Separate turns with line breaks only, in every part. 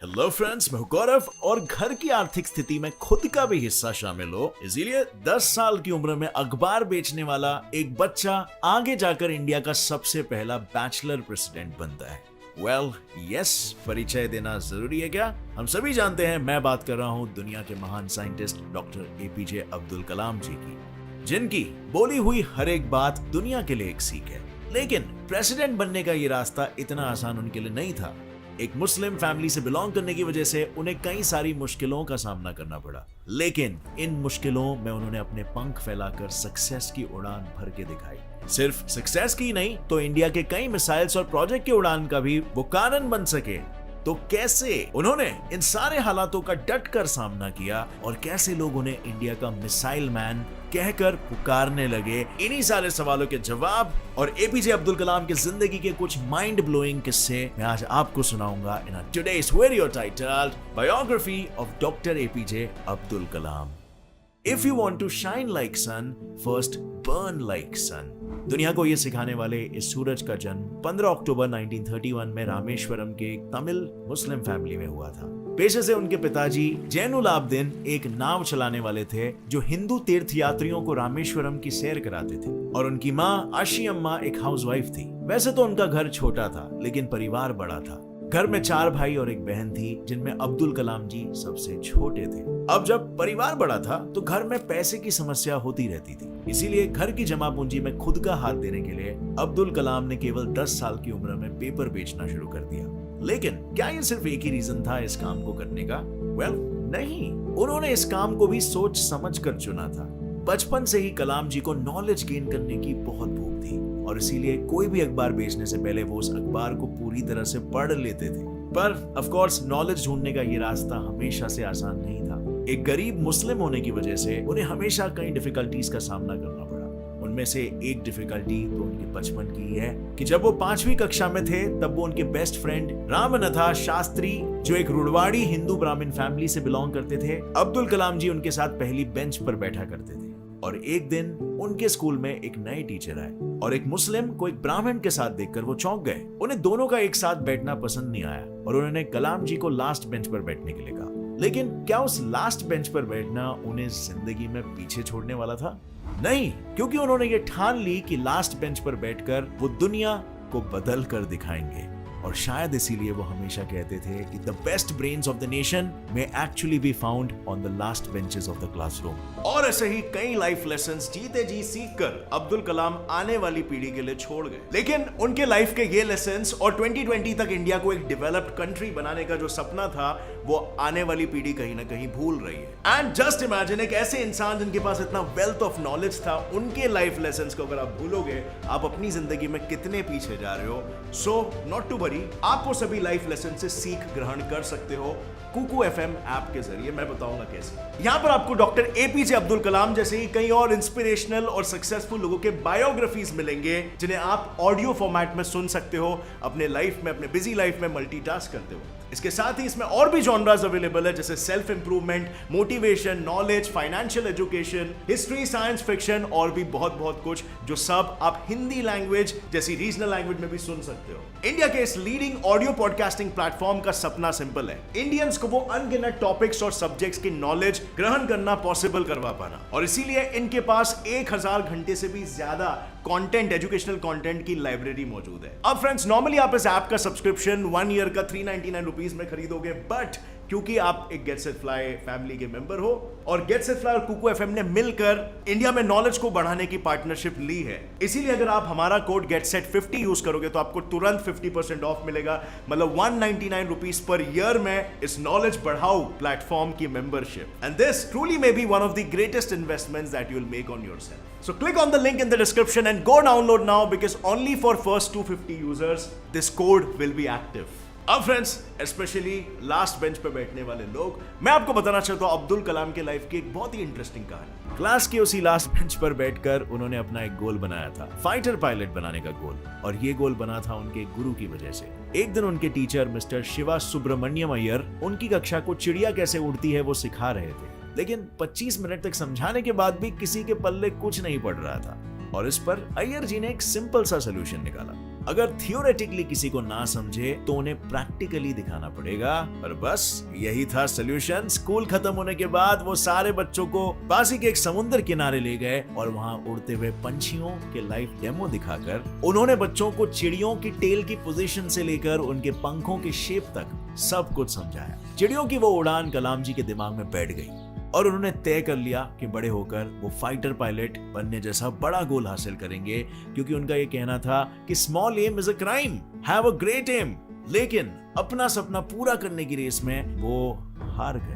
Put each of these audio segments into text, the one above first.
Hello friends, मैं हूं गौरव और घर की आर्थिक स्थिति में खुद का भी हिस्सा शामिल हो, इसीलिए 10 साल की उम्र में अखबार बेचने वाला एक बच्चा आगे जाकर इंडिया का सबसे पहला बैचलर प्रेसिडेंट बनता है। वेल, यस, परिचय देना जरूरी है क्या? हम सभी जानते हैं, मैं बात कर रहा हूं दुनिया के महान scientist doctor APJ Abdul Kalam जी की, जिनकी बोली हुई हर एक बात दुनिया के लिए एक सीख है। लेकिन प्रेसिडेंट बनने का ये रास्ता इतना आसान उनके लिए नहीं था। एक मुस्लिम फैमिली से बिलोंग करने की वजह से उन्हें कई सारी मुश्किलों का सामना करना पड़ा, लेकिन इन मुश्किलों में उन्होंने अपने पंख फैलाकर सक्सेस की उड़ान भर के दिखाई। सिर्फ सक्सेस की नहीं तो इंडिया के कई मिसाइल्स और प्रोजेक्ट की उड़ान का भी वो कारण बन सके। तो कैसे उन्होंने इन सारे हालातों का डट कर सामना किया और कैसे लोग उन्हें इंडिया का मिसाइल मैन कहकर पुकारने लगे, इन्हीं सारे सवालों के जवाब और एपीजे अब्दुल कलाम की जिंदगी के कुछ माइंड ब्लोइंग किस्से मैं आज आपको सुनाऊंगा in today's video titled biography of doctor APJ Abdul Kalam. If you want to shine like sun, first burn like sun. दुनिया को ये सिखाने वाले इस सूरज का जन्म 15 अक्टूबर 1931 में रामेश्वरम के एक तमिल मुस्लिम फैमिली में हुआ था। पेशे से उनके पिताजी जैनुल आबदीन एक नाव चलाने वाले थे जो हिंदू तीर्थयात्रियों को रामेश्वरम की सैर कराते थे, और उनकी माँ आशी अम्मा एक हाउसवाइफ थी। वैसे तो उनका घर छोटा था, लेकिन परिवार बड़ा था। घर में 4 भाई और एक बहन थी, जिनमें अब्दुल कलाम जी सबसे छोटे थे। अब जब परिवार बड़ा था तो घर में पैसे की समस्या होती रहती थी, इसीलिए घर की जमा पूंजी में खुद का हाथ देने के लिए अब्दुल कलाम ने केवल 10 साल की उम्र में पेपर बेचना शुरू कर दिया। लेकिन क्या ये सिर्फ एक ही रीजन था इस काम को करने का? वेल, नहीं, उन्होंने इस काम को भी सोच समझ कर चुना था। बचपन से ही कलाम जी को नॉलेज गेन करने की बहुत भूख थी, और इसीलिए कोई भी अखबार बेचने से पहले वो उस अखबार को पूरी तरह से पढ़ लेते थे। पर ऑफ कोर्स नॉलेज ढूंढने का ये रास्ता हमेशा से आसान नहीं था। एक गरीब मुस्लिम होने की वजह से उन्हें हमेशा कई डिफिकल्टीज का सामना करना पड़ा। उनमें से एक डिफिकल्टी तो उनके बचपन की है कि जब वो 5वीं कक्षा में थे तब वो उनके बेस्ट फ्रेंड रामनाथा शास्त्री, जो एक रुड़वाड़ी हिंदू ब्राह्मण फैमिली से बिलोंग करते थे, अब्दुल कलाम जी उनके साथ पहली बेंच पर बैठा करते थे। और एक दिन उनके स्कूल में एक नए टीचर आए और एक मुस्लिम को एक ब्राह्मण के साथ देखकर वो चौंक गए। उन्हें दोनों का एक साथ बैठना पसंद नहीं आया और उन्होंने कलाम जी को लास्ट बेंच पर बैठने के लिए कहा। लेकिन क्या उस लास्ट बेंच पर बैठना उन्हें जिंदगी में पीछे छोड़ने वाला था? नहीं, क्योंकि उन्होंने ये ठान ली कि लास्ट बेंच पर बैठकर वो दुनिया को बदल कर दिखाएंगे। और शायद इसीलिए वो हमेशा कहते थे कि the best brains of the nation may actually be found on the last benches of the classroom. और ऐसे ही कई लाइफ लेसन्स जीते जी सीखकर अब्दुल कलाम आने वाली पीढ़ी के लिए छोड़ गए। लेकिन उनके लाइफ के ये लेसन्स और 2020 तक इंडिया को एक डेवलप्ड कंट्री बनाने का जो सपना था, वो आने वाली पीढ़ी कहीं ना कहीं भूल रही है। एंड जस्ट इमेजिन, एक ऐसे इंसान जिनके पास इतना वेल्थ ऑफ नॉलेज था, उनके लाइफ लेसन्स को अगर आप भूलोगे, आप अपनी जिंदगी में कितने पीछे जा रहे हो। सो नॉट टू वरी, आप वो सभी लाइफ लेसन से सीख ग्रहण कर सकते हो कुकू एफएम ऐप के जरिए। मैं बताऊंगा कैसे। यहां पर आपको डॉक्टर एपीजे अब्दुल कलाम जैसे ही कई और इंस्पिरेशनल और सक्सेसफुल लोगों के बायोग्राफीज मिलेंगे, जिन्हें आप ऑडियो फॉर्मेट में सुन सकते हो अपने लाइफ में, अपने बिजी लाइफ में मल्टीटास्क करते हो। इसके साथ ही इसमें और भी जॉनरास अवेलेबल है, जैसे self improvement, motivation, knowledge, financial education, history, science fiction और भी बहुत कुछ, जो सब आप हिंदी लैंग्वेज जैसी रीजनल लैंग्वेज में भी सुन सकते हो। इंडिया के इस लीडिंग ऑडियो पॉडकास्टिंग प्लेटफॉर्म का सपना सिंपल है, इंडियंस को वो अनगिनत टॉपिक्स और सब्जेक्ट्स की नॉलेज ग्रहण करना पॉसिबल करवा पाना। और इसीलिए इनके पास 1000 घंटे से भी ज्यादा कंटेंट, एजुकेशनल कंटेंट की लाइब्रेरी मौजूद है। अब फ्रेंड्स, नॉर्मली आप इस ऐप का सब्सक्रिप्शन 1 ईयर का 399 रुपीज में खरीदोगे, बट क्योंकि आप एक गेट सेट फ्लाई फैमिली के मेंबर हो और गेट सेट फ्लाई और कुकू एफएम ने मिलकर इंडिया में नॉलेज को बढ़ाने की पार्टनरशिप ली है, इसीलिए अगर आप हमारा कोड GetSet50 यूज करोगे तो आपको तुरंत 50% ऑफ मिलेगा। मतलब 199 रुपीज पर ईयर में इस नॉलेज बढ़ाओ प्लेटफॉर्म की membership. And this truly may be one of the greatest investments that you will make on yourself. So click on the link in the description and go download now, because only for first 250 users this code will be active. अब friends, specially last bench पे बैठने वाले लोग, मैं आपको बताना चाहता हूँ अब्दुल कलाम के लाइफ की एक बहुत ही इंटरेस्टिंग कहानी। क्लास के उसी लास्ट बेंच पर बैठकर उन्होंने अपना एक गोल बनाया था, फाइटर पायलट बनाने का गोल, और ये गोल बना था उनके गुरु की वजह से। एक दिन उनके टीचर मिस्टर शिवा सुब्रमण्यम अय्यर उनकी कक्षा को चिड़िया कैसे उड़ती है वो सिखा रहे थे, लेकिन 25 मिनट तक समझाने के बाद भी किसी के पल्ले कुछ नहीं पड़ रहा था। और इस पर अय्यर जी ने एक सिंपल सा सोल्यूशन निकाला। अगर थियोरेटिकली किसी को ना समझे तो उन्हें प्रैक्टिकली दिखाना पड़ेगा। और बस यही था सोल्यूशन। स्कूल खत्म होने के बाद वो सारे बच्चों को पासी के एक समुद्र किनारे ले गए और वहां उड़ते हुए पंछियों के लाइव डेमो दिखाकर उन्होंने बच्चों को चिड़ियों की टेल की पोजीशन से लेकर उनके पंखों की शेप तक सब कुछ समझाया। चिड़ियों की वो उड़ान कलाम जी के दिमाग में बैठ गई और उन्होंने तय कर लिया कि बड़े होकर वो फाइटर पायलट बनने जैसा बड़ा गोल हासिल करेंगे, क्योंकि उनका ये कहना था कि small aim is a crime, have a great aim. लेकिन अपना सपना पूरा करने की रेस में वो हार गए।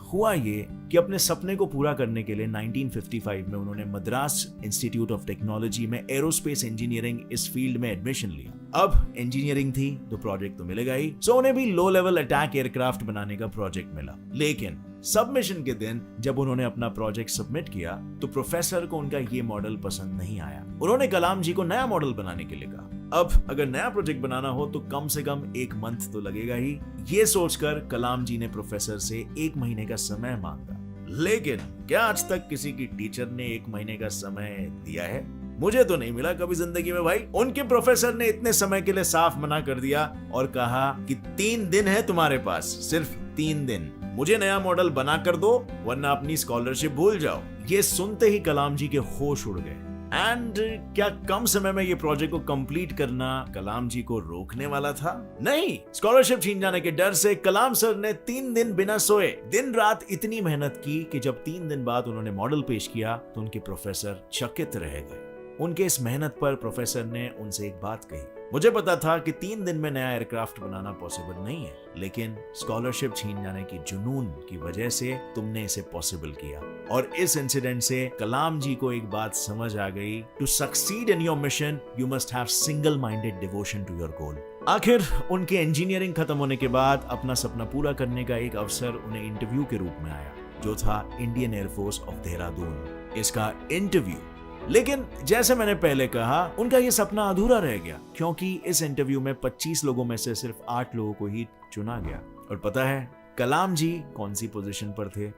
हुआ ये कि अपने सपने को पूरा करने के लिए 1955 में उन्होंने मद्रास इंस्टीट्यूट ऑफ टेक्नोलॉजी में एरोस्पेस इंजीनियरिंग इस फील्ड में एडमिशन लिया। अब इंजीनियरिंग थी तो प्रोजेक्ट तो मिलेगा ही, सो उन्हें भी लो लेवल अटैक एयरक्राफ्ट बनाने का प्रोजेक्ट मिला। लेकिन सबमिशन के दिन जब उन्होंने अपना प्रोजेक्ट सबमिट किया तो प्रोफेसर को उनका ये मॉडल पसंद नहीं आया। उन्होंने कलाम जी को नया मॉडल बनाने के लिए कहा। अब अगर नया प्रोजेक्ट बनाना हो तो कम से कम 1 मंथ तो लगेगा ही। ये सोचकर कलाम जी ने प्रोफेसर से 1 महीने का समय मांगा। लेकिन क्या आज तक किसी की टीचर ने 1 महीने का समय दिया है? मुझे तो नहीं मिला कभी जिंदगी में भाई। उनके प्रोफेसर ने इतने समय के लिए साफ मना कर दिया और कहा कि 3 दिन है तुम्हारे पास, सिर्फ 3 दिन। मुझे नया मॉडल बना कर दो वरना अपनी स्कॉलरशिप भूल जाओ। ये सुनते ही कलाम जी के होश उड़ गए। एंड क्या कम समय में ये प्रोजेक्ट को कंप्लीट करना कलाम जी को रोकने वाला था? नहीं। स्कॉलरशिप छीन जाने के डर से कलाम सर ने 3 दिन बिना सोए दिन रात इतनी मेहनत की कि जब 3 दिन बाद उन्होंने मॉडल पेश किया तो उनके प्रोफेसर चकित रह गए। उनके इस मेहनत पर प्रोफेसर ने उनसे एक बात कही, मुझे पता था कि 3 दिन में नया एयरक्राफ्ट बनाना पॉसिबल नहीं है, लेकिन स्कॉलरशिप छीन जाने की जुनून की वजह से तुमने इसे पॉसिबल किया। और इस इंसिडेंट से कलाम जी को एक बात समझ आ गई, to succeed in your mission you must have single minded devotion to your goal. आखिर उनके इंजीनियरिंग खत्म होने के बाद अपना सपना पूरा करने का एक अवसर उन्हें इंटरव्यू के रूप में आया, जो था इंडियन एयरफोर्स ऑफ देहरादून। इसका इंटरव्यू, लेकिन जैसे मैंने पहले कहा उनका यह सपना अधूरा रह गया, क्योंकि इस इंटरव्यू में 25 लोगों में से सिर्फ 8 लोगों को ही चुना गया। और पता है कलाम जी कौन सी पोजीशन पर थे?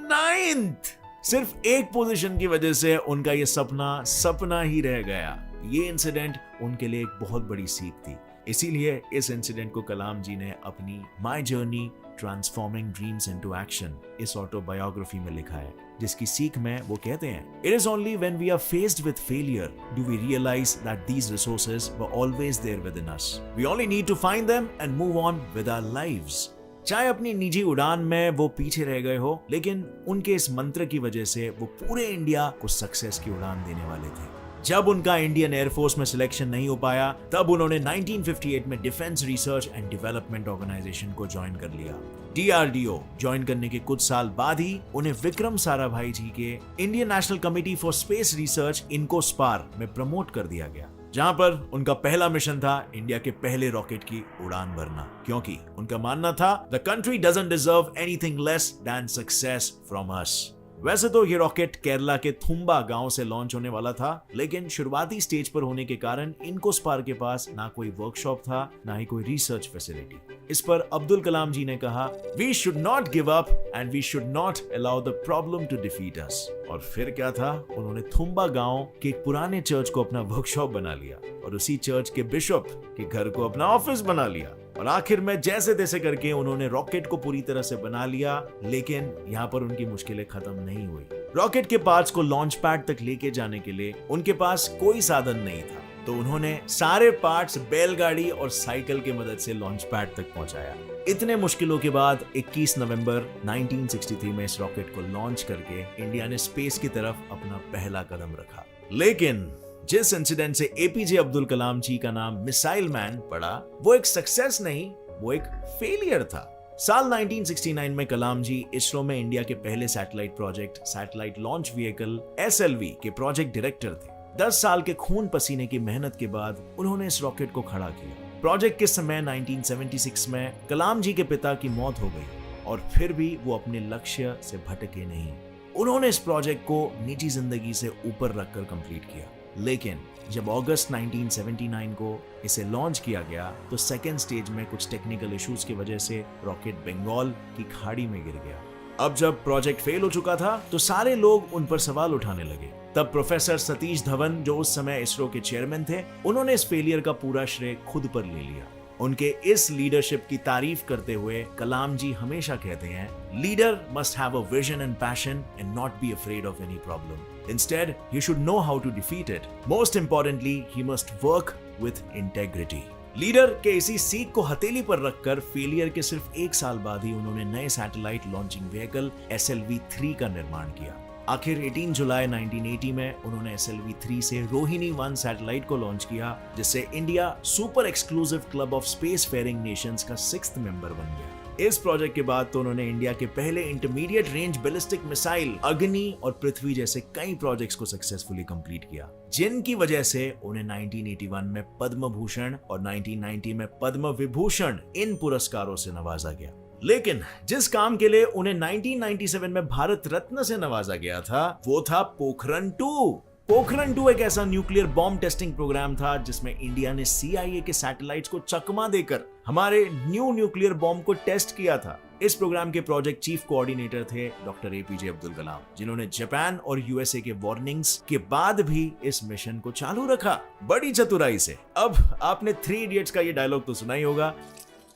9th। सिर्फ एक पोजीशन की वजह से उनका यह सपना ही रह गया। ये इंसिडेंट उनके लिए एक बहुत बड़ी सीख थी। इसीलिए इस इंसिडेंट को कलाम जी ने अपनी my journey transforming dreams into action इस ऑटोबायोग्राफी में लिखा है, जिसकी सीख में वो कहते हैं, it is only when we are faced with failure do we realise that these resources were always there within us. We only need to find them and move on with our lives. चाहे अपनी निजी उड़ान में वो पीछे रह गए हो, लेकिन उनके इस मंत्र की वजह से वो पूरे इंडिया को सक्सेस की उड़ान देने वाले थे। जब उनका इंडियन एयरफोर्स में सिलेक्शन नहीं हो पाया, तब उन्होंने 1958 में defence research and development organisation को ज्वाइन कर लिया। DRDO ज्वाइन करने के कुछ साल बाद ही उन्हें विक्रम साराभाई जी के Indian national committee for space research INCOSPAR में प्रमोट कर दिया गया, जहां पर उनका पहला मिशन था इंडिया के पहले रॉकेट की उड़ान भरना, क्योंकि उनका मानना था the country doesn't deserve anything less than success from us. वैसे तो ये रॉकेट केरला के थुम्बा गांव से लॉन्च होने वाला था, लेकिन शुरुआती स्टेज पर होने के कारण इनकोस्पार के पास ना कोई वर्कशॉप था, ना ही कोई रिसर्च फैसिलिटी। इस पर अब्दुल कलाम जी ने कहा, we should not give up and we should not allow the problem to defeat us. और फिर क्या था, उन्होंने थुम्बा गांव के एक पुराने चर्च को अपना वर्कशॉप बना लिया और उसी चर्च के बिशप के घर को अपना ऑफिस बना लिया। और आखिर में जैसे तैसे करके उन्होंने रॉकेट को पूरी तरह से बना लिया, लेकिन यहाँ पर उनकी मुश्किलें खत्म नहीं हुई। रॉकेट के पार्ट्स को लॉन्च पैड तक लेके जाने के लिए उनके पास कोई साधन नहीं था, तो उन्होंने सारे पार्ट्स बैलगाड़ी और साइकिल की मदद से लॉन्च पैड तक पहुंचाया। इतने मुश्किलों के बाद 21 नवंबर 1963 में इस रॉकेट को लॉन्च करके इंडिया ने स्पेस की तरफ अपना पहला कदम रखा। लेकिन जिस इंसिडेंट से एपीजे अब्दुल कलाम जी का नाम मिसाइल मैन पड़ा, वो एक सक्सेस नहीं, वो एक फेलियर था। साल 1969 में कलाम जी इसरो में इंडिया के पहले satellite project satellite launch vehicle SLV के प्रोजेक्ट डायरेक्टर थे। 10 साल के खून पसीने की मेहनत के बाद उन्होंने इस रॉकेट को खड़ा किया। प्रोजेक्ट के समय 1976 में कलाम जी के पिता की मौत हो गई और फिर भी वो अपने लक्ष्य से भटके नहीं। उन्होंने इस प्रोजेक्ट को निजी जिंदगी से ऊपर रखकर कंप्लीट किया। लेकिन जब अगस्त 1979 को इसे लॉन्च किया गया तो सेकेंड स्टेज में कुछ टेक्निकल इश्यूज की वजह से रॉकेट बंगाल की खाड़ी में गिर गया। अब जब प्रोजेक्ट फेल हो चुका था तो सारे लोग उन पर सवाल उठाने लगे। तब प्रोफेसर सतीश धवन, जो उस समय इसरो के चेयरमैन थे, उन्होंने इस फेलियर का पूरा श्रेय खुद पर ले लिया। उनके इस लीडरशिप की तारीफ करते हुए कलाम जी हमेशा कहते हैं, leader must have a vision and passion and not be afraid of any problem. Instead he should know how to defeat it. Most importantly he must work with integrity. Leader के इसी सीख को हथेली पर रखकर फेलियर के सिर्फ 1 साल बाद ही उन्होंने नए सैटेलाइट लॉन्चिंग व्हीकल SLV-3 का निर्माण किया। आखिर 18 जुलाई 1980 में उन्होंने SLV-3 से रोहिणी 1 सैटेलाइट को लॉन्च किया, जिससे India super exclusive club of space faring nations का 6th मेंबर बन गया। इस प्रोजेक्ट के बाद तो उन्होंने इंडिया के पहले इंटरमीडिएट रेंज बैलिस्टिक मिसाइल अग्नि और पृथ्वी जैसे कई प्रोजेक्ट्स को सक्सेसफुली कंप्लीट किया, जिनकी वजह से उन्हें 1981 में पद्म भूषण और 1990 में पद्म विभूषण इन पुरस्कारों से नवाजा गया। लेकिन जिस काम के लिए उन्हें 1997 में भारत रत्न से नवाजा गया था, वो था पोखरण 2। पोखरण 2 एक ऐसा न्यूक्लियर बॉम्ब टेस्टिंग प्रोग्राम था जिसमें इंडिया ने CIA के सैटेलाइट्स को चकमा देकर हमारे न्यू न्यूक्लियर बॉम्ब को टेस्ट किया था। इस प्रोग्राम के प्रोजेक्ट चीफ कोऑर्डिनेटर थे डॉक्टर APJ अब्दुल कलाम, जिन्होंने जापान और USA के वार्निंग्स के बाद भी इस मिशन को चालू रखा, बड़ी चतुराई से। अब आपने 3 इडियट्स का ये डायलॉग तो सुना ही होगा,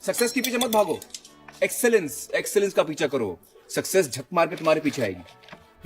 सक्सेस के पीछे मत भागो, एक्सेलेंस का पीछा करो, सक्सेस झक मार के तुम्हारे पीछे आएगी।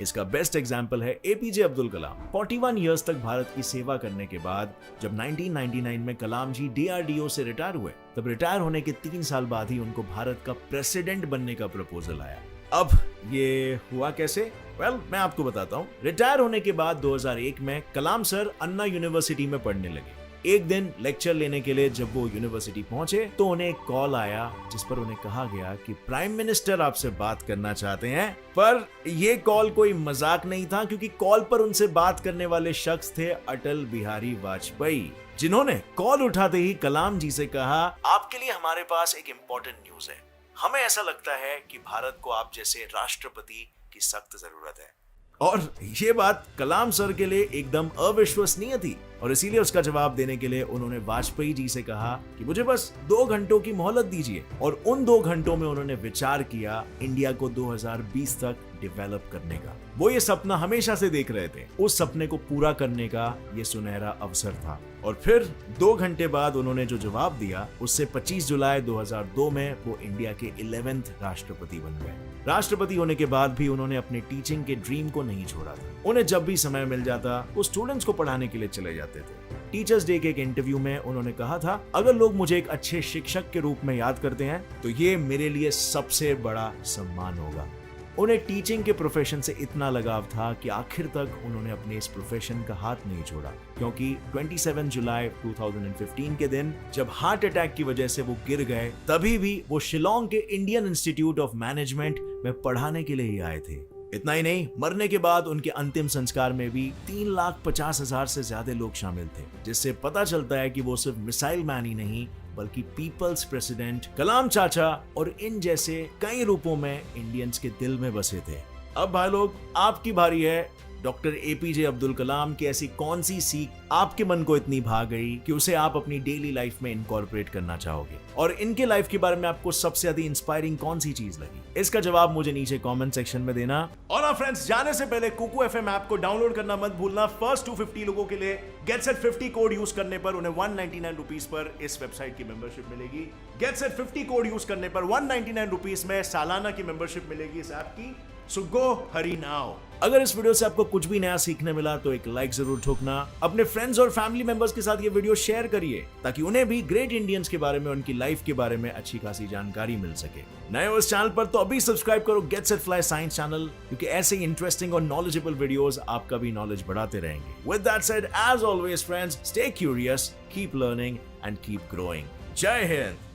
इसका बेस्ट एग्जाम्पल है APJ अब्दुल कलाम। 41 इयर्स तक भारत की सेवा करने के बाद जब 1999 में कलाम जी DRDO से रिटायर हुए, तब रिटायर होने के 3 साल बाद ही उनको भारत का प्रेसिडेंट बनने का प्रपोजल आया। अब ये हुआ कैसे? मैं आपको बताता हूँ। रिटायर होने के बाद 2001 में कलाम सर अन्ना यूनिवर्सिटी में पढ़ने लगे। एक दिन लेक्चर लेने के लिए जब वो यूनिवर्सिटी पहुंचे तो उन्हें एक कॉल आया, जिस पर उन्हें कहा गया कि प्राइम मिनिस्टर आपसे बात करना चाहते हैं। पर ये कॉल कोई मजाक नहीं था, क्योंकि कॉल पर उनसे बात करने वाले शख्स थे अटल बिहारी वाजपेयी, जिन्होंने कॉल उठाते ही कलाम जी से कहा, आपके लिए हमारे पास एक इम्पोर्टेंट न्यूज है। हमें ऐसा लगता है कि भारत को आप जैसे राष्ट्रपति की सख्त जरूरत है। और ये बात कलाम सर के लिए एकदम अविश्वसनीय थी, और इसीलिए उसका जवाब देने के लिए उन्होंने वाजपेयी जी से कहा कि मुझे बस 2 घंटों की मोहलत दीजिए। और उन 2 घंटों में उन्होंने विचार किया इंडिया को 2020 तक डेवलप करने का। वो ये सपना हमेशा से देख रहे थे, उस सपने को पूरा करने का ये सुनहरा अवसर था। और फिर 2 घंटे बाद उन्होंने जो जवाब दिया, उससे 25 जुलाई 2002 में वो इंडिया के 11th राष्ट्रपति बन गए। राष्ट्रपति होने के बाद भी उन्होंने अपने टीचिंग के ड्रीम को नहीं छोड़ा था। उन्हें जब भी समय मिल जाता वो स्टूडेंट्स को पढ़ाने के लिए चले जाते थे। टीचर्स डे के एक इंटरव्यू में उन्होंने कहा था, अगर लोग मुझे एक अच्छे शिक्षक के रूप में याद करते हैं तो ये मेरे लिए सबसे बड़ा सम्मान होगा। उन्हें टीचिंग के प्रोफेशन से इतना लगाव था कि आखिर तक उन्होंने अपने इस प्रोफेशन का हाथ नहीं छोड़ा, क्योंकि 27 जुलाई 2015 के दिन जब हार्ट अटैक की वजह से वो गिर गए, तभी भी वो शिलोंग के इंडियन इंस्टीट्यूट ऑफ मैनेजमेंट में पढ़ाने के लिए ही आए थे। इतना ही नहीं, मरने के बाद उनके अंतिम संस्कार में भी 3,50,000 से ज्यादा लोग शामिल थे, जिससे पता चलता है कि वो सिर्फ मिसाइल मैन ही नहीं बल्कि पीपल्स प्रेसिडेंट, कलाम चाचा और इन जैसे कई रूपों में इंडियंस के दिल में बसे थे। अब भाई लोग, आपकी बारी है। डॉक्टर APJ अब्दुल कलाम की ऐसी कौन सी सीख आपके मन को इतनी भा गई कि उसे आप अपनी डेली लाइफ में इनकॉर्पोरेट करना चाहोगे? और इनके लाइफ के बारे में आपको सबसे ज्यादा इंस्पायरिंग कौन सी चीज लगी? इसका जवाब मुझे नीचे कमेंट सेक्शन में देना। और हाँ फ्रेंड्स, जाने से पहले कुकू FM ऐप को डाउनलोड करना मत भूलना। फर्स्ट 250 लोगों के लिए GetSet50 कोड यूज करने पर उन्हें 199 रुपीज पर इस वेबसाइट की मेंबरशिप मिलेगी। GetSet50 कोड यूज करने पर 199 रुपीज में सालाना की मेंबरशिप मिलेगी इस ऐप की। सो गो हरी नाउ। अगर इस वीडियो से आपको कुछ भी नया सीखने मिला तो एक लाइक जरूर ठोकना। अपने फ्रेंड्स और फैमिली मेंबर्स के साथ ये वीडियो शेयर करिए, ताकि उन्हें भी ग्रेट इंडियंस के बारे में, उनकी लाइफ के बारे में अच्छी खासी जानकारी मिल सके। नए हो इस चैनल पर तो अभी सब्सक्राइब करो get set fly science channel, क्योंकि ऐसे ही इंटरेस्टिंग और नॉलेजेबल वीडियोस आपका भी नॉलेज बढ़ाते रहेंगे। With that said, as always friends, stay curious, keep learning and keep growing. जय हिंद।